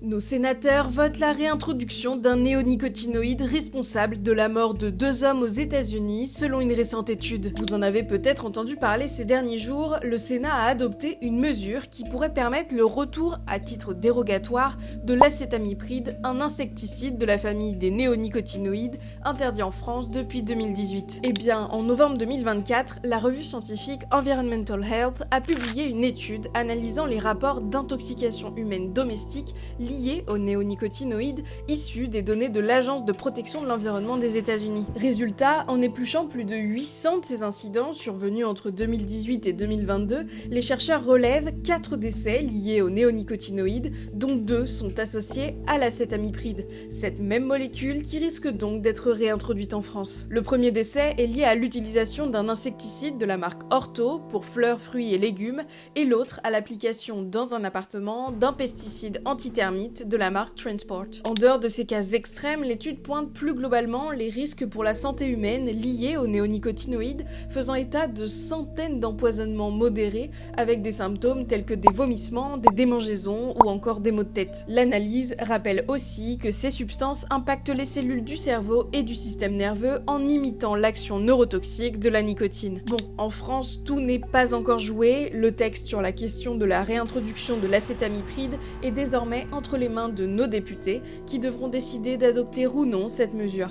Nos sénateurs votent la réintroduction d'un néonicotinoïde responsable de la mort de 2 hommes aux États-Unis, selon une récente étude. Vous en avez peut-être entendu parler ces derniers jours, le Sénat a adopté une mesure qui pourrait permettre le retour à titre dérogatoire de l'acétamipride, un insecticide de la famille des néonicotinoïdes, interdit en France depuis 2018. Eh bien, en novembre 2024, la revue scientifique Environmental Health a publié une étude analysant les rapports d'intoxication humaine domestique liés aux néonicotinoïdes issus des données de l'Agence de protection de l'environnement des États-Unis. Résultat, en épluchant plus de 800 de ces incidents survenus entre 2018 et 2022, les chercheurs relèvent 4 décès liés aux néonicotinoïdes, dont 2 sont associés à l'acétamipride, cette même molécule qui risque donc d'être réintroduite en France. Le premier décès est lié à l'utilisation d'un insecticide de la marque Ortho pour fleurs, fruits et légumes, et l'autre à l'application dans un appartement d'un pesticide antithermique de la marque Transport. En dehors de ces cas extrêmes, l'étude pointe plus globalement les risques pour la santé humaine liés aux néonicotinoïdes, faisant état de centaines d'empoisonnements modérés avec des symptômes tels que des vomissements, des démangeaisons ou encore des maux de tête. L'analyse rappelle aussi que ces substances impactent les cellules du cerveau et du système nerveux en imitant l'action neurotoxique de la nicotine. Bon, en France, tout n'est pas encore joué, le texte sur la question de la réintroduction de l'acétamipride est désormais entre les mains de nos députés qui devront décider d'adopter ou non cette mesure.